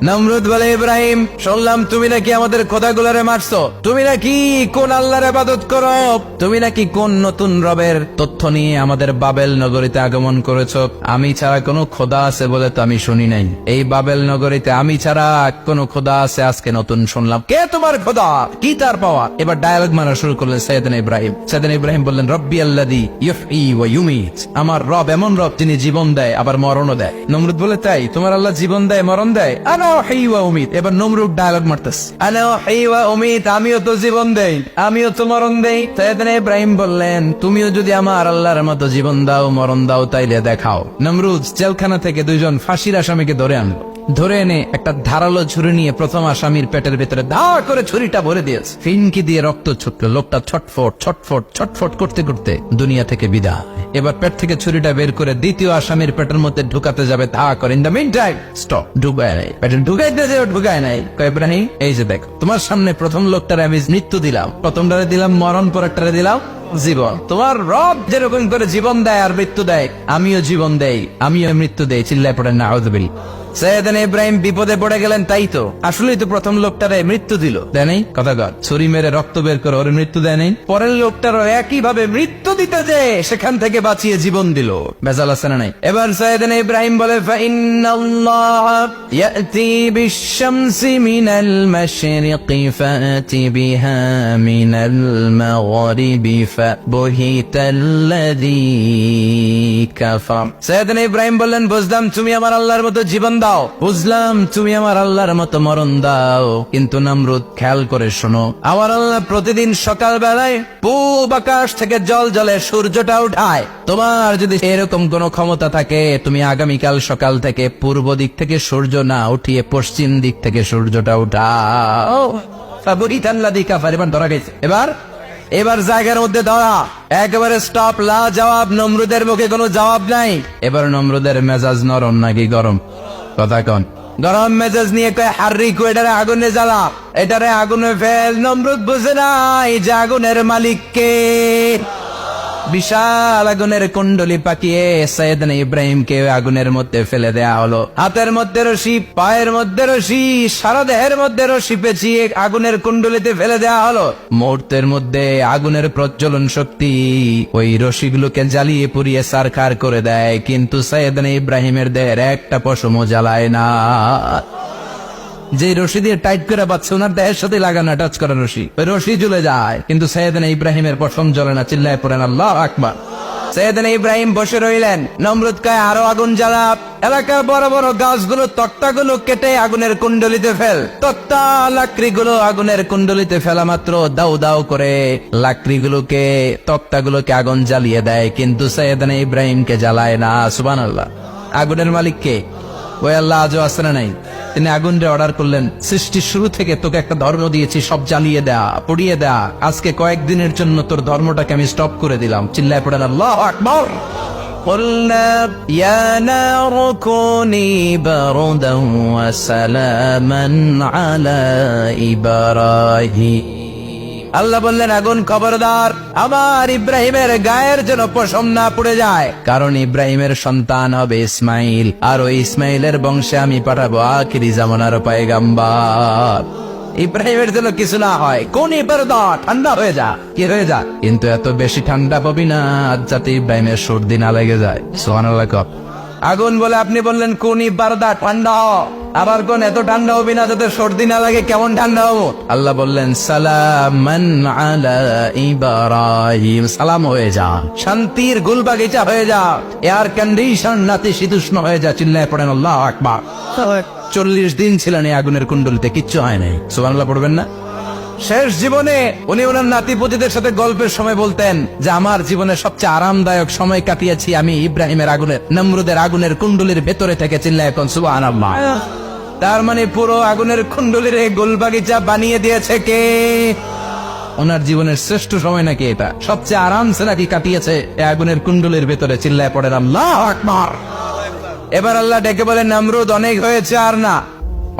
নমরুদ বলে, ইব্রাহিম শুনলাম তুমি নাকি আমাদের খোদাগুলোরে মারছো, তুমি নাকি কোন আল্লাহর ইবাদত করো, তুমি নাকি কোন নতুন রবের তথ্য নিয়ে আমাদের বাবেল নগরীতে আগমন করেছো। আমি ছাড়া কোনো খোদা আছে বলে তো আমি শুনি নাই, এই বাবেল নগরীতে আমি ছাড়া কোনো খোদা আছে আজকে নতুন শুনলাম। কে তোমার খোদা, কি তার পাওয়া? এবার ডায়ালগ মারা শুরু করলেন সাইয়েদনা ইব্রাহিম। সাইয়েদনা ইব্রাহিম বললেন, রব্বি আল্লাযী ইউহয়ী ওয়া ইউমীত, আমার রব এমন রব যিনি জীবন দেয় আবার মরণও দেয়। নমরুদ বলে, তাই তোমার আল্লাহ জীবন দেয় মরণ দেয়? আনা উহয়ী ওয়া উমীত। এবার নমরুদ ডায়ালগ মারতেছে, আনা উহয়ী ওয়া উমীত, আমিও তো জীবন দেই আমিও তো মরণ দেই। সাইয়েদনা ইব্রাহিম বললেন, তুমিও যদি আমার আল্লাহর মতো জীবন দাও মরণ দাও তাইলে দেখাও। নমরুদ জেলখানা থেকে দুইজন ফাঁসির আসামিকে ধরে আনলো। ধরে এনে একটা ধারালো ছুরি নিয়ে প্রথম আসামির পেটের ভেতরে ধা করে ছুরিটা ভরে দিয়েছে। ফিনকি দিয়ে রক্ত ছুটলো। লোকটা ছটফট ছটফট ছটফট করতে করতে দুনিয়া থেকে বিদায়। এবার পেট থেকে ছুরিটা বের করে দ্বিতীয় আসামির পেটের মধ্যে ঢুকাতে যাবে, ধা করে। In the meantime stop, ঢুকায় নাই, পেটে ঢুকাইতে যে ঢুকায় নাই। ইব্রাহিম, এই যে দেখ, তোমার সামনে প্রথম লোকটারে আমি মৃত্যু দিলাম, প্রথমটারে দিলাম মরণ, পরেরটারে দিলাম জীবন। তোমার রব যেরকম করে জীবন দেয় আর মৃত্যু দেয়, আমিও জীবন দেই আমিও মৃত্যু দেই। চিল্লায় পড়েন নাউযুবিল্লাহ। সাইয়েদনা ইব্রাহিম বিপদে পড়ে গেলেন। তাই তো, আসলেই তো প্রথম লোকটারে মৃত্যু দিল, দেয় নাই? কথা কর, ছুরি মেরে রক্ত বের করে ওর মৃত্যু দেয় নাই? পরের লোকটারও একই ভাবে মৃত্যু দিতে যে সেখান থেকে বাঁচিয়ে জীবন দিল। বেজাল আছে না নাই? এবার সাইয়েদনা ইব্রাহিম বলে, ফাইন্নাল্লাহ ইয়াতি বিশ-শামসি মিনাল মাশরিকি ফাতি বিহা মিনাল মাগরিবি ফাবহিতাল্লাযী কাফার। সাইয়েদনা ইব্রাহিম বললেন, বুঝলাম তুমি আমার আল্লাহর মতো জীবন দাও, বুঝলাম তুমি আমার আল্লাহর মতো মরণ দাও, কিন্তু নমরুদ খেয়াল করে শোনো, আমার আল্লাহ প্রতিদিন সকাল বেলায় পূব আকাশ থেকে জল জলে সূর্যটা উঠায়। তোমার যদি এরকম কোন ক্ষমতা থাকে, তুমি আগামীকাল সকাল থেকে পূর্ব দিক থেকে সূর্য না উঠিয়ে পশ্চিম দিক থেকে সূর্যটা উঠাও। ফাবহিতাল্লাযী কাফার। এবার ধরা গেছে। এবার জায়গার মধ্যে ধরা, একেবারে স্টপ, লা জবাব। নমরুদের মুখে কোনো জবাব নাই। এবার নমরুদের মেজাজ নরম নাকি গরম? কথা কন। গরম মেজাজ নিয়ে কয়, হাররিকু, এটারে আগুনে জ্বালা, এটারে আগুনে ফেল। নমরুদ বুঝে নাই যে আগুনের মালিক কে। বিশাল আগুনের কুণ্ডলি পাকিয়ে সাইয়েদনা ইব্রাহিমকে আগুনের মধ্যে ফেলে দেয়া হলো। হাতের মধ্যে রশি, পায়ের মধ্যে রশি, সারা দেহের মধ্যে রশি পেঁচিয়ে আগুনের কুণ্ডলিতে ফেলে দেয়া হলো। মুহূর্তের মধ্যে আগুনের প্রজ্বলন শক্তি ওই রশিগুলোকে জ্বালিয়ে পুড়িয়ে সারখার করে দেয়, কিন্তু সাইয়েদনা ইব্রাহিমের দেহের একটা পশমও জ্বালায় না। যে রশি দিয়ে টাইট করে বাঁচছে, ওনার দেহের সাথে লাগানো টাচ করা রশি, ওই রশি জ্বলে যায়, কিন্তু সাইয়েদনা ইব্রাহিমের পশম জ্বলে না। চিল্লায় পড়েন আল্লাহু আকবার। সাইয়েদনা ইব্রাহিম বসে রইলেন। নমরুদ কয়, আরো আগুন জ্বালা, এলাকার বড় বড় গাছগুলো, তক্তাগুলো কেটে আগুনের কুণ্ডলিতে ফেল। তক্তা লাকড়িগুলো আগুনের কুণ্ডলিতে ফেলা মাত্র দাউ দাউ করে লাকড়িগুলোকে, তক্তাগুলোকে আগুন জ্বালিয়ে দেয়, কিন্তু সাইয়েদনা ইব্রাহিমকে জ্বালায় না। সুবহানাল্লাহ। আগুনের মালিক কে? ওই আল্লাহ আজও আছে না নাই? তিনি আগুনরে অর্ডার করলেন, সৃষ্টির শুরু থেকে তোকে একটা ধর্ম দিয়েছি, সব জ্বালিয়ে দেয়া, পুড়িয়ে দেয়া, আজকে কয়েকদিনের জন্য তোর ধর্মটাকে আমি স্টপ করে দিলাম। চিল্লায় পড়েন আল্লাহু আকবার। قُلْنَا يَا نَارُ كُونِي بَرْدًا وَسَلَامًا عَلَى إِبْرَاهِيمَ। আল্লাহ বললেন, আগুন খবরদার, আমার ইব্রাহিমের গায়ের যেন পশম না পুড়ে যায়, কারণ ইব্রাহিমের সন্তান হবে ইসমাইল, আর ওই ইসমাইলের বংশে আমি পাঠাবো আখিরি জামানার পয়গম্বর। ইব্রাহিমের যেন কিছু না হয়। কোন ইবারদা, ঠান্ডা হয়ে যা, কি হয়ে যা, কিন্তু এত বেশি ঠান্ডা পাবি না যাতে ইব্রাহিমের সর্দি না লেগে যায়। সুবহানাল্লাহ। আগুন বলে, আপনি বললেন কোন ইবারদা, ঠান্ডা হ, আবার কোন এত ঠান্ডা হবি না যাতে সর্দি না লাগে, কেমন ঠান্ডা হবো? আল্লাহ বললেন, সালামান আলা ইব্রাহিম, সালাম হয়ে যা, শান্তির গুলবাগিচা হয়ে যা, এয়ার কন্ডিশন নাতিশীতোষ্ণ হয়ে যা। চিল্লায় পড়েন আল্লাহু আকবার। 40 দিন ছিলেন এই আগুনের কুণ্ডলিতে, কিচ্ছু হয় নাই। সুবহানাল্লাহ পড়বেন না? শেষ জীবনে উনি ওনার নাতিপুতিদের সাথে গল্পের সময় বলতেন যে আমার জীবনের সবচেয়ে আরামদায়ক সময় কাটিয়েছি আমি ইব্রাহিমের আগুনের, নমরুদের আগুনের কুণ্ডলির ভেতরে থেকে। চিল্লায় এখন সুবহানাল্লাহ। তার মানে পুরো আগুনের কুণ্ডলির গোলবাগিচা বানিয়ে দিয়েছে কে? ওনার জীবনের শ্রেষ্ঠ সময় নাকি এটা? সবচেয়ে আরামসে নাকি কাটিয়েছে এই আগুনের কুণ্ডলির ভেতরে। চিল্লায় পড়েন আল্লাহু আকবার। এবার আল্লাহ ডেকে বলেন, নমরুদ অনেক হয়েছে, আর না,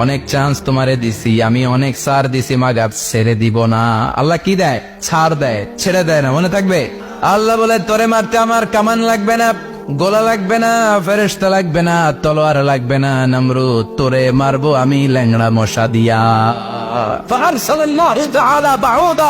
অনেক চান্স তোমারে দিছি, আমি অনেক ছাড় দিছি, মাগার ছেড়ে দিব না। আল্লাহ কি দেয়? ছাড় দেয়, ছেড়ে দেয় না। মনে থাকবে? আল্লাহ বলে, তোরে মারতে আমার কামান লাগবে না, গোলা লাগবে না, ফেরেশতা লাগবে না, তলোয়ার লাগবে না, নমরুদ তোরে মারবো আমি ল্যাংড়া মশা দিয়া। ফাআরসালাল্লাহু তাআলা বাউদা